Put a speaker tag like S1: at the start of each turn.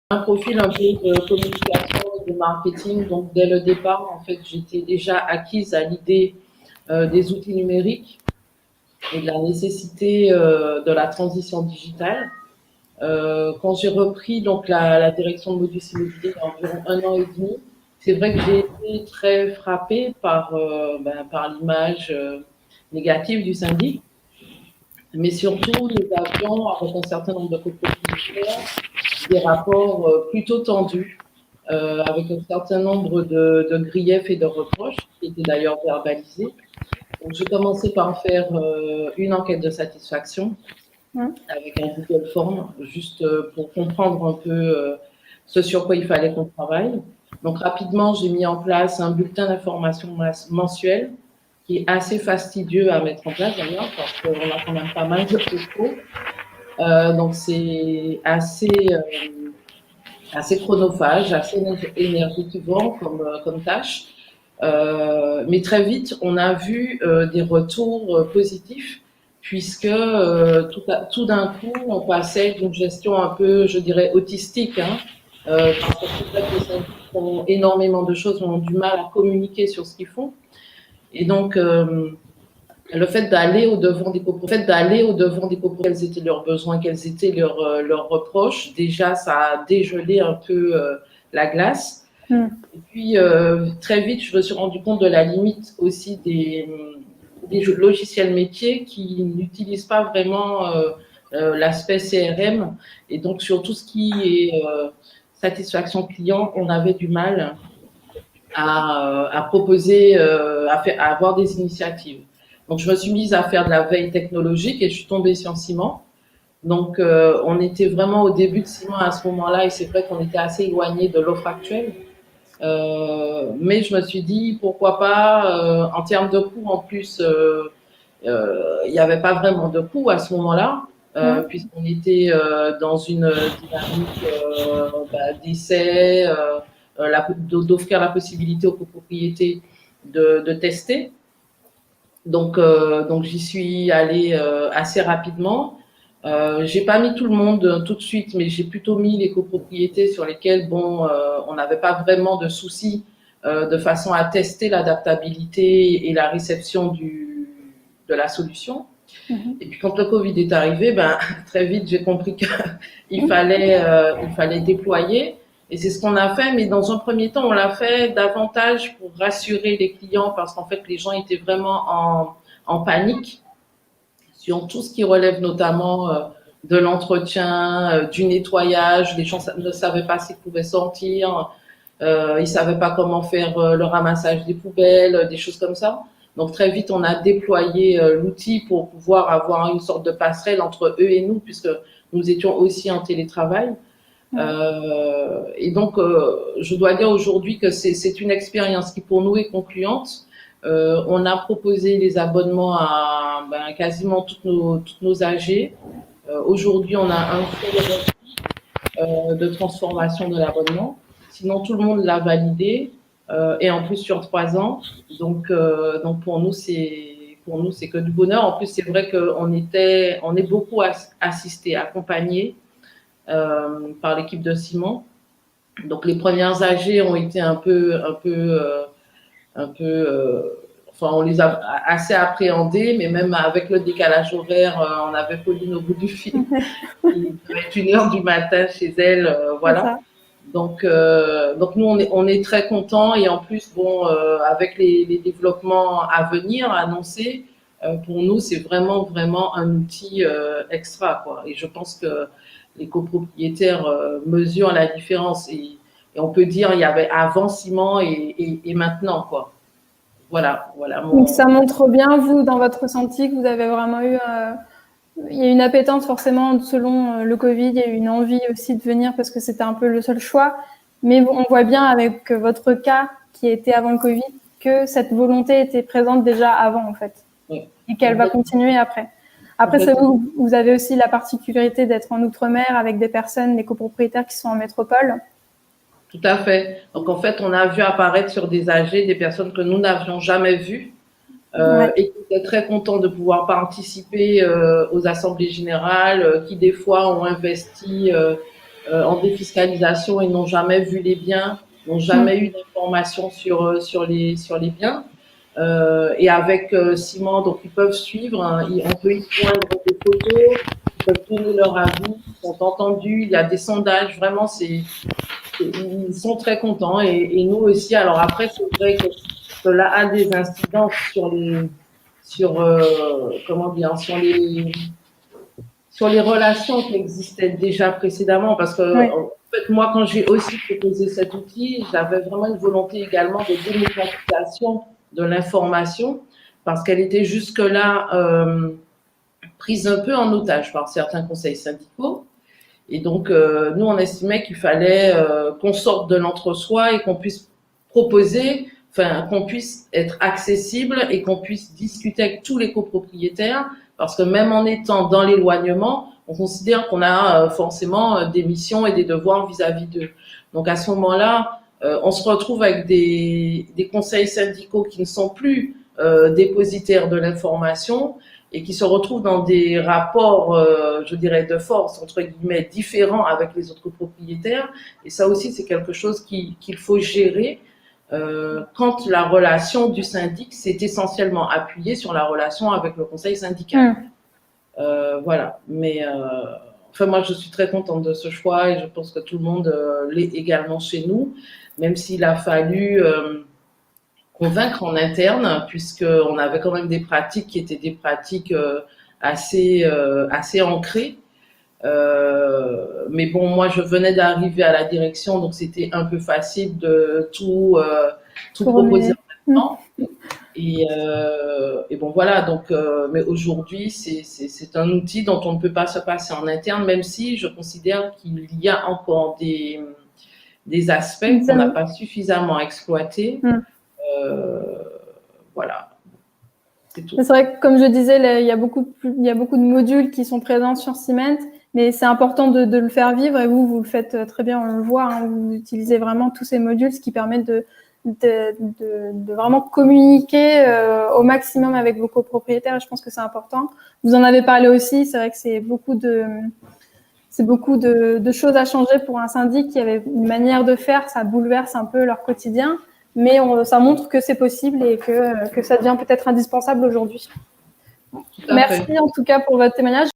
S1: un profil un peu de communication et de marketing, donc dès le départ, en fait, j'étais déjà acquise à l'idée des outils numériques et de la nécessité de la transition digitale. Quand j'ai repris donc la direction de Modus Immobilier il y a environ 1 an et demi, c'est vrai que j'ai été très frappée par l'image négative du syndic, mais surtout nous avions avec un certain nombre de copropriétaires des rapports plutôt tendus, avec un certain nombre de griefs et de reproches qui étaient d'ailleurs verbalisés. Donc j'ai commencé par faire une enquête de satisfaction avec un Google Form, juste pour comprendre un peu ce sur quoi il fallait qu'on travaille. Donc rapidement, j'ai mis en place un bulletin d'information mensuel qui est assez fastidieux à mettre en place d'ailleurs, parce qu'on a quand même pas mal de propos. Donc c'est assez chronophage, assez énergivore comme tâche. Mais très vite, on a vu des retours positifs, puisque tout d'un coup, on passait d'une gestion un peu, je dirais, autistique, hein, parce que c'est vrai que les syndics font énormément de choses, ont du mal à communiquer sur ce qu'ils font. Et donc, le fait d'aller au-devant des copropriétaires, quels étaient leurs besoins, quels étaient leurs reproches, déjà, ça a dégelé un peu la glace. Et puis, très vite, je me suis rendu compte de la limite aussi des logiciels métiers qui n'utilisent pas vraiment l'aspect CRM. Et donc, sur tout ce qui est satisfaction client, on avait du mal à proposer, à avoir des initiatives. Donc, je me suis mise à faire de la veille technologique et je suis tombée sur Ciment. Donc, on était vraiment au début de Ciment à ce moment-là et c'est vrai qu'on était assez éloigné de l'offre actuelle. Mais je me suis dit, pourquoi pas, en termes de coûts, en plus, il n'y avait pas vraiment de coûts à ce moment-là, puisqu'on était dans une dynamique d'essai, d'offrir la possibilité aux copropriétés de tester. Donc j'y suis allée assez rapidement. J'ai pas mis tout le monde tout de suite, mais j'ai plutôt mis les copropriétés sur lesquelles on n'avait pas vraiment de soucis de façon à tester l'adaptabilité et la réception de la solution. Et puis quand le Covid est arrivé, très vite j'ai compris qu'il fallait déployer. Et c'est ce qu'on a fait, mais dans un premier temps, on l'a fait davantage pour rassurer les clients parce qu'en fait, les gens étaient vraiment en panique sur tout ce qui relève notamment de l'entretien, du nettoyage. Les gens ne savaient pas s'ils pouvaient sortir, ils ne savaient pas comment faire le ramassage des poubelles, des choses comme ça. Donc très vite, on a déployé l'outil pour pouvoir avoir une sorte de passerelle entre eux et nous, puisque nous étions aussi en télétravail. Et donc, je dois dire aujourd'hui que c'est une expérience qui pour nous est concluante. On a proposé les abonnements à quasiment toutes nos AG. Aujourd'hui, on a un frais de transformation de l'abonnement. Sinon, tout le monde l'a validé et en plus sur 3 ans. Donc pour nous, c'est que du bonheur. En plus, c'est vrai qu'on est beaucoup assisté, accompagné par l'équipe de Simon. Donc les premières AG ont été enfin, on les a assez appréhendées, mais même avec le décalage horaire, on avait Pauline au bout du fil, qui devait être 1 heure du matin chez elle, voilà. Donc nous, on est très contents et en plus, avec les développements à venir, annoncés, pour nous, c'est vraiment, vraiment un outil extra, quoi. Et je pense que les copropriétaires mesurent la différence et on peut dire il y avait avant Ciment et maintenant, quoi. Voilà.
S2: Donc ça montre bien, vous, dans votre ressenti, que vous avez vraiment eu... il y a une appétence forcément selon le Covid, il y a eu une envie aussi de venir parce que c'était un peu le seul choix. Mais on voit bien avec votre cas qui était avant le Covid que cette volonté était présente déjà avant en fait. Oui. Et qu'elle va continuer après. Après, vous avez aussi la particularité d'être en Outre-mer avec des personnes, des copropriétaires qui sont en métropole.
S1: Tout à fait. Donc en fait, on a vu apparaître sur des AG des personnes que nous n'avions jamais vues et qui étaient très contents de pouvoir participer aux assemblées générales, qui des fois ont investi en défiscalisation et n'ont jamais vu les biens, n'ont jamais eu d'informations sur les biens. Et avec Ciment, donc ils peuvent suivre, hein, on peut y joindre des photos, ils peuvent donner leur avis, ils sont entendus, il y a des sondages, vraiment, ils sont très contents et nous aussi. Alors après, c'est vrai que cela a des incidences comment dire, sur les relations qui existaient déjà précédemment, parce que en fait, moi, quand j'ai aussi proposé cet outil, j'avais vraiment une volonté également de démocratisation de l'information, parce qu'elle était jusque-là prise un peu en otage par certains conseils syndicaux. Et donc, nous, on estimait qu'il fallait qu'on sorte de l'entre-soi et qu'on puisse proposer, enfin, qu'on puisse être accessible et qu'on puisse discuter avec tous les copropriétaires, parce que même en étant dans l'éloignement, on considère qu'on a forcément des missions et des devoirs vis-à-vis d'eux. Donc, à ce moment-là, on se retrouve avec des conseils syndicaux qui ne sont plus dépositaires de l'information, et qui se retrouvent dans des rapports, je dirais, de force, entre guillemets, différents avec les autres propriétaires. Et ça aussi, c'est quelque chose qu'il faut gérer quand la relation du syndic s'est essentiellement appuyée sur la relation avec le conseil syndical. Voilà. Mais enfin, moi, je suis très contente de ce choix et je pense que tout le monde l'est également chez nous, même s'il a fallu convaincre en interne, puisqu'on avait quand même des pratiques qui étaient des pratiques assez ancrées. Mais bon, moi, je venais d'arriver à la direction, donc c'était un peu facile de tout proposer en même temps. Et bon, voilà. Donc, mais aujourd'hui, c'est un outil dont on ne peut pas se passer en interne, même si je considère qu'il y a encore des aspects qu'on n'a pas suffisamment exploités. Voilà.
S2: C'est vrai que, comme je disais, il y a beaucoup de modules qui sont présents sur Ciment, mais c'est important de le faire vivre, et vous le faites très bien, on le voit, hein, vous utilisez vraiment tous ces modules, ce qui permet de vraiment communiquer au maximum avec vos copropriétaires, et je pense que c'est important. Vous en avez parlé aussi, c'est vrai que c'est beaucoup de choses à changer pour un syndic qui avait une manière de faire, ça bouleverse un peu leur quotidien. Mais ça montre que c'est possible et que ça devient peut-être indispensable aujourd'hui. Merci en tout cas pour votre témoignage.